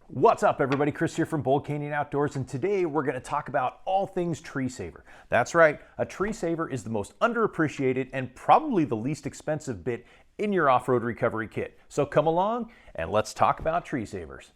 What's up everybody, Chris here from Bold Canyon Outdoors, and today we're going to talk about all things tree saver. That's right, a tree saver is the most underappreciated and probably the least expensive bit in your off-road recovery kit. So come along and let's talk about tree savers.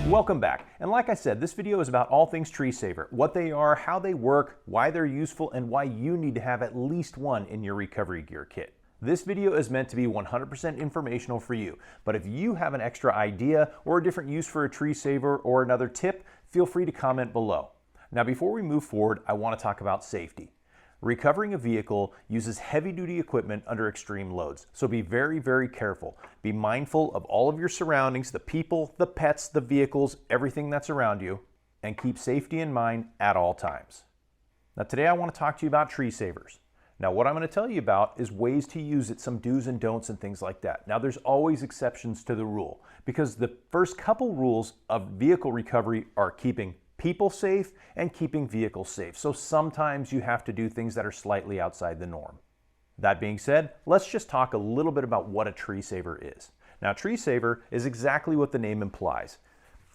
Welcome back, and like I said, this video is about all things tree saver, what they are, how they work, why they're useful, and why you need to have at least one in your recovery gear kit. This video is meant to be 100% informational for you, but if you have an extra idea or a different use for a tree saver or another tip, feel free to comment below. Now before we move forward, I want to talk about safety. Recovering a vehicle uses heavy-duty equipment under extreme loads, so be very, very careful. Be mindful of all of your surroundings, the people, the pets, the vehicles, everything that's around you, and keep safety in mind at all times. Now today I want to talk to you about tree savers. Now what I'm going to tell you about is ways to use it, some do's and don'ts and things like that. Now there's always exceptions to the rule, because the first couple rules of vehicle recovery are keeping people safe and keeping vehicles safe. So sometimes you have to do things that are slightly outside the norm. That being said, let's just talk a little bit about what a tree saver is. Now, tree saver is exactly what the name implies.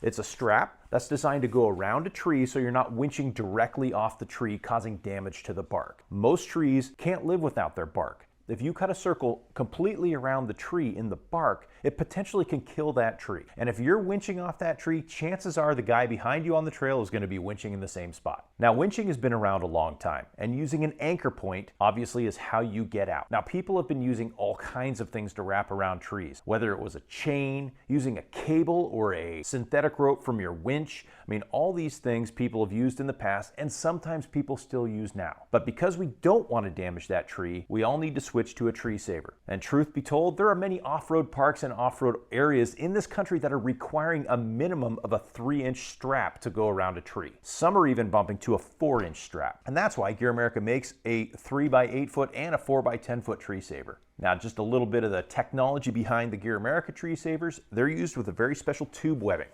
It's a strap that's designed to go around a tree so you're not winching directly off the tree, causing damage to the bark. Most trees can't live without their bark. If you cut a circle completely around the tree in the bark, it potentially can kill that tree. And if you're winching off that tree, chances are the guy behind you on the trail is going to be winching in the same spot. Now, winching has been around a long time, and using an anchor point obviously is how you get out. Now, people have been using all kinds of things to wrap around trees, whether it was a chain, using a cable, or a synthetic rope from your winch. I mean, all these things people have used in the past, and sometimes people still use now. But because we don't want to damage that tree, we all need to switch to a tree saver. And truth be told, there are many off-road parks and off-road areas in this country that are requiring a minimum of a 3-inch strap to go around a tree. Some are even bumping to a 4-inch strap. And that's why GearAmerica makes a 3x8 foot and a 4x10 foot tree saver. Now, just a little bit of the technology behind the GearAmerica tree savers. They're used with a very special tube webbing.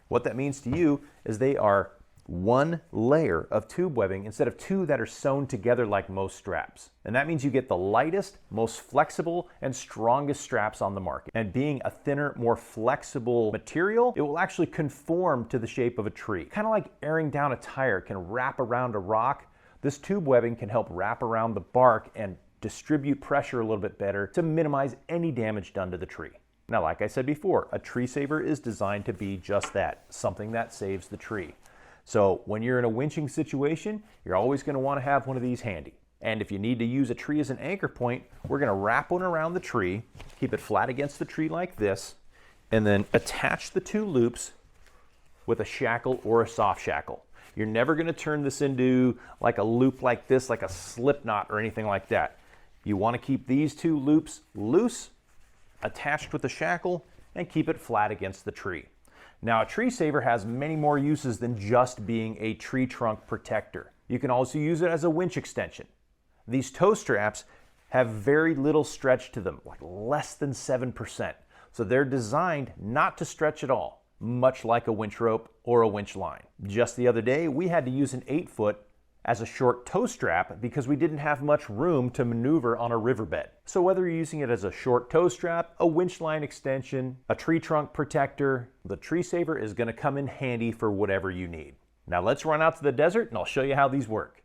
What that means to you is they are one layer of tube webbing instead of two that are sewn together like most straps. And that means you get the lightest, most flexible, and strongest straps on the market. And being a thinner, more flexible material, it will actually conform to the shape of a tree. Kind of like airing down a tire can wrap around a rock, this tube webbing can help wrap around the bark and distribute pressure a little bit better to minimize any damage done to the tree. Now, like I said before, a tree saver is designed to be just that, something that saves the tree. So when you're in a winching situation, you're always going to want to have one of these handy. And if you need to use a tree as an anchor point, we're going to wrap one around the tree, keep it flat against the tree like this, and then attach the two loops with a shackle or a soft shackle. You're never going to turn this into like a loop like this, like a slip knot or anything like that. You want to keep these two loops loose, attached with a shackle, and keep it flat against the tree. Now, a tree saver has many more uses than just being a tree trunk protector. You can also use it as a winch extension. These toe straps have very little stretch to them, like less than 7%. So they're designed not to stretch at all, much like a winch rope or a winch line. Just the other day, we had to use an 8-foot as a short toe strap because we didn't have much room to maneuver on a riverbed. So whether you're using it as a short toe strap, a winch line extension, a tree trunk protector, the tree saver is going to come in handy for whatever you need. Now let's run out to the desert and I'll show you how these work.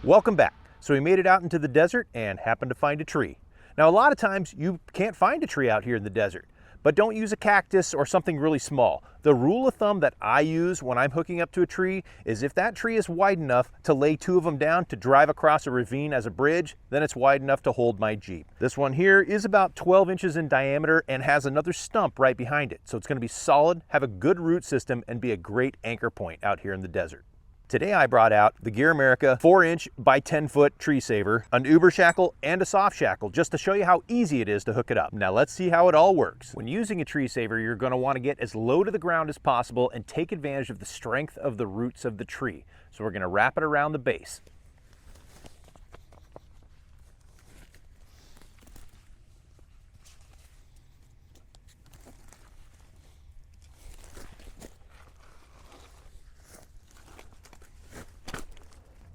Welcome back. So we made it out into the desert and happened to find a tree. Now, a lot of times you can't find a tree out here in the desert, but don't use a cactus or something really small. The rule of thumb that I use when I'm hooking up to a tree is if that tree is wide enough to lay 2 of them down to drive across a ravine as a bridge, then it's wide enough to hold my Jeep. This one here is about 12 inches in diameter and has another stump right behind it. So it's going to be solid, have a good root system, and be a great anchor point out here in the desert. Today I brought out the GearAmerica 4-inch by 10-foot tree saver, an Uber shackle, and a soft shackle just to show you how easy it is to hook it up. Now let's see how it all works. When using a tree saver, you're going to want to get as low to the ground as possible and take advantage of the strength of the roots of the tree. So we're going to wrap it around the base.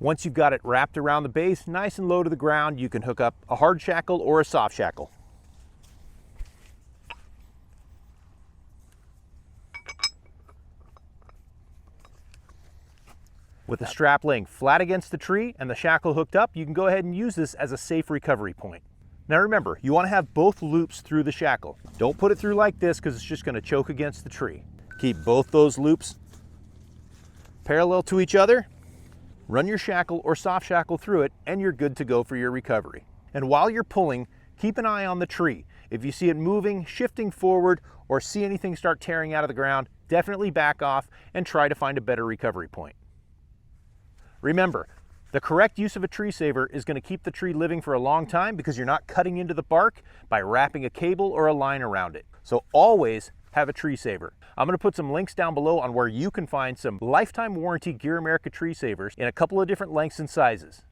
Once you've got it wrapped around the base, nice and low to the ground, you can hook up a hard shackle or a soft shackle. With the strap laying flat against the tree and the shackle hooked up, you can go ahead and use this as a safe recovery point. Now remember, you want to have both loops through the shackle. Don't put it through like this because it's just going to choke against the tree. Keep both those loops parallel to each other. Run your shackle or soft shackle through it and you're good to go for your recovery. And while you're pulling, keep an eye on the tree. If you see it moving, shifting forward, or see anything start tearing out of the ground, definitely back off and try to find a better recovery point. Remember, the correct use of a tree saver is going to keep the tree living for a long time because you're not cutting into the bark by wrapping a cable or a line around it. So always have a tree saver. I'm going to put some links down below on where you can find some lifetime warranty GearAmerica tree savers in a couple of different lengths and sizes.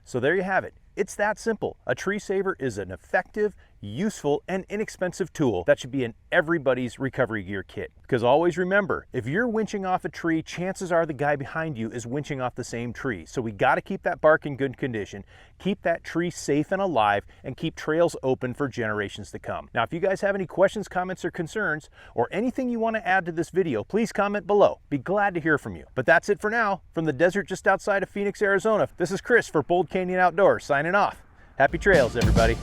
So there you have it. It's that simple. A tree saver is an effective, useful, and inexpensive tool that should be in everybody's recovery gear kit. Because always remember, if you're winching off a tree, chances are the guy behind you is winching off the same tree. So we got to keep that bark in good condition, keep that tree safe and alive, and keep trails open for generations to come. Now, if you guys have any questions, comments, or concerns, or anything you want to add to this video, please comment below. Be glad to hear from you. But that's it for now. From the desert just outside of Phoenix, Arizona, this is Chris for Bold Canyon Outdoors, signing off. Happy trails, everybody.